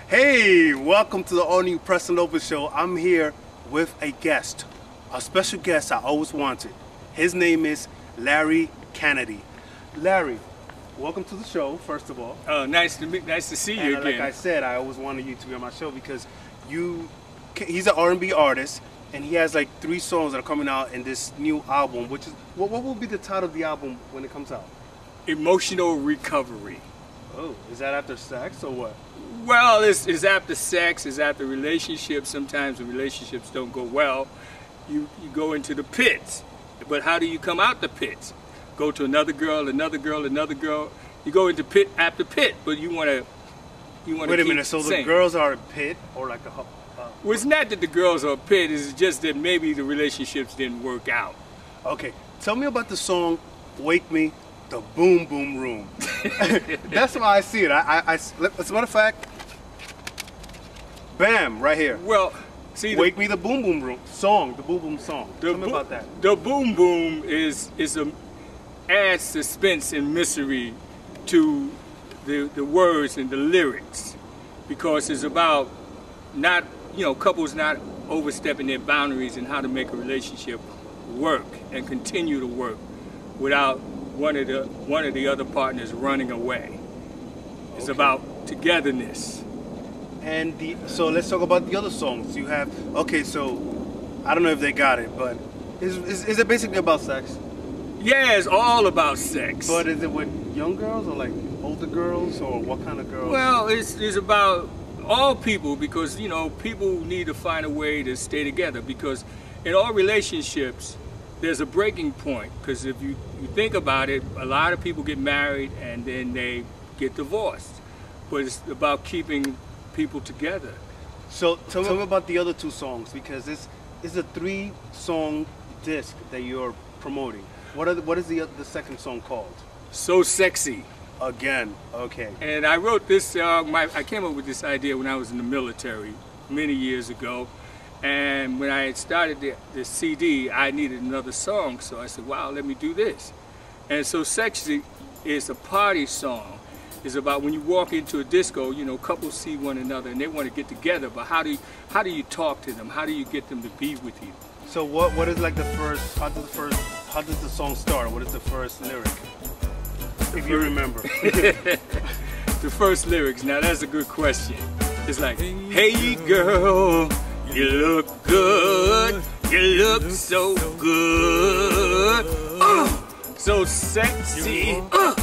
Hey, welcome to the all-new Preston Open Show. I'm here with a guest, a special guest I always wanted. His name is Larry Canady. Larry, welcome to the show, first of all. Nice to see you again. Like I said, I always wanted you to be on my show because he's an R&B artist, and he has like 3 songs that are coming out in this new album, which is, what will be the title of the album when it comes out? Emotional Recovery. Oh, is that after sex or what? Well, it's after sex, it's after relationships. Sometimes when relationships don't go well, you go into the pits. But how do you come out the pits? Go to another girl, another girl, another girl. You go into pit after pit, but you want to Wait a minute, so the girls are a pit or like a... Well, it's not that the girls are a pit, it's just that maybe the relationships didn't work out. Okay, tell me about the song Wake Me, the Boom Boom Room. That's how I see it. As a matter of fact, bam, right here. Well, see, Wake Me, the Boom Boom Room song, the Boom Boom song. Tell me about that. The Boom Boom adds suspense and mystery to the words and the lyrics, because it's about not, couples not overstepping their boundaries and how to make a relationship work and continue to work without one of the other partners running away. It's about togetherness. And so let's talk about the other songs you have. Okay, so I don't know if they got it, but is it basically about sex? Yeah, it's all about sex. But is it with young girls or like older girls, or what kind of girls? Well, it's about all people, because people need to find a way to stay together, because in all relationships there's a breaking point. Because if you think about it, a lot of people get married and then they get divorced, but it's about keeping people together. So tell me about the other 2 songs, because it's a 3-song disc that you're promoting. What is the second song called? So Sexy. Again, okay. And I wrote this song, I came up with this idea when I was in the military many years ago. And when I had started the CD, I needed another song. So I said, wow, let me do this. And So Sexy is a party song. It's about when you walk into a disco, couples see one another and they want to get together, but how do you talk to them? How do you get them to be with you? So what is like how does the song start? What is the first lyric? If you remember. The first lyrics, now that's a good question. It's like, hey girl, you look good, you look so good, so sexy,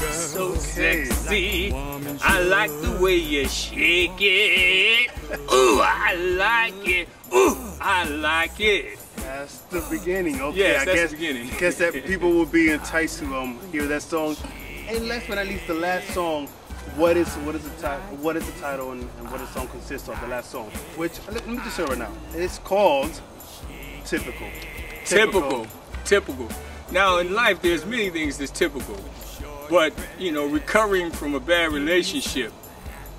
so sexy, I like the way you shake it, ooh, I like it, ooh, I like it. That's the beginning. Okay, yes, that's the beginning. I guess that people will be enticed to hear that song. And last but not least, the last song. What is the title and what the song consists of? The last song, which let me just say right now, it's called Typical. Typical. Now in life, there's many things that's typical, but recovering from a bad relationship,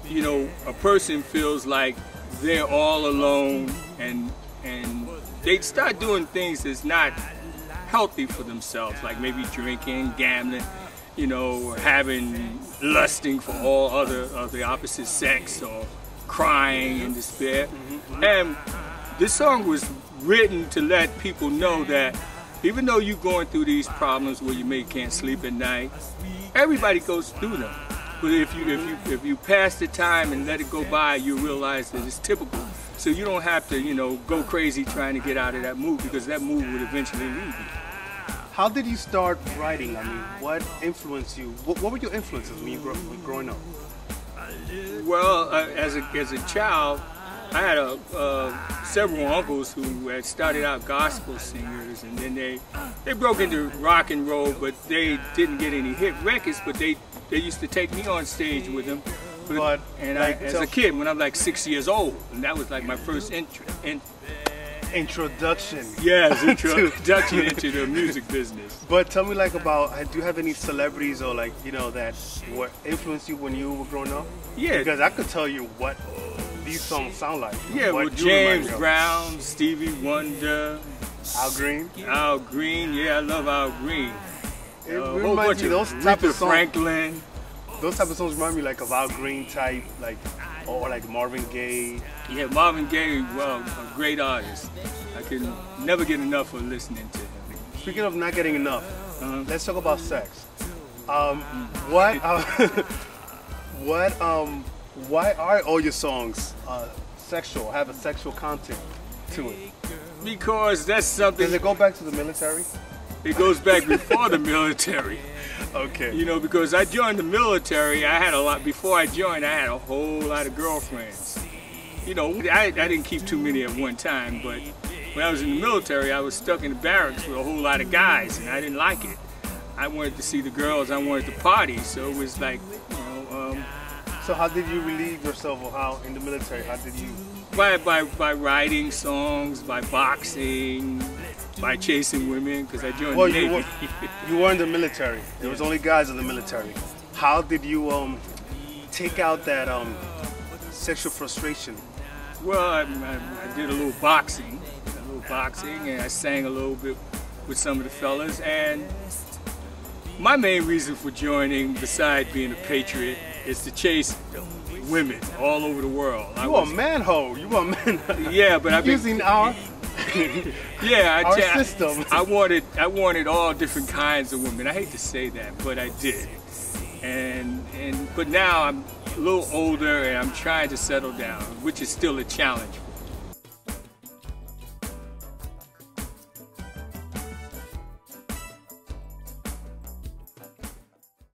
a person feels like they're all alone, and they start doing things that's not healthy for themselves, like maybe drinking, gambling, lusting for all other of the opposite sex, or crying in despair. And this song was written to let people know that even though you're going through these problems where you maybe can't sleep at night, everybody goes through them. But if you pass the time and let it go by, you realize that it's typical. So you don't have to, go crazy trying to get out of that mood, because that mood would eventually leave you. How did you start writing? I mean, what influenced you? What were your influences when you were growing up? Well, as a child, I had several uncles who had started out gospel singers, and then they broke into rock and roll, but they didn't get any hit records. But they used to take me on stage with them. As a kid, when I'm like 6 years old, and that was like my first introduction. Yes, introduction into the music business. But tell me do you have any celebrities or that were influenced you when you were growing up? Yeah. Because I could tell you what these songs sound like. Yeah, well, James Brown, Stevie Wonder, Al Green. Al Green, yeah, I love Al Green. It a whole reminds bunch me of those type Aretha of songs. Franklin. Those type of songs remind me like of Al Green type, like or like Marvin Gaye. Yeah, Marvin Gaye, well, a great artist. I can never get enough of listening to him. Speaking of not getting enough, let's talk about sex. Why are all your songs sexual? Have a sexual content to it? Because that's something. Does it go back to the military? It goes back before the military. Okay. You know, because I joined the military, I had a lot. Before I joined, I had a whole lot of girlfriends. You know, I didn't keep too many at one time, but when I was in the military, I was stuck in the barracks with a whole lot of guys, and I didn't like it. I wanted to see the girls, I wanted to party, so it was like, you know. So how did you relieve yourself, or how in the military? How did you? By writing songs, by boxing, by chasing women, because I joined the Navy. You were in the military. There was only guys in the military. How did you take out that sexual frustration? Well, I did a little boxing, and I sang a little bit with some of the fellas. And my main reason for joining, besides being a patriot, is to chase women all over the world. You are a manhole. You are a man. Yeah, but I've been using our our system. I wanted all different kinds of women. I hate to say that, but I did. But now I'm a little older and I'm trying to settle down, which is still a challenge.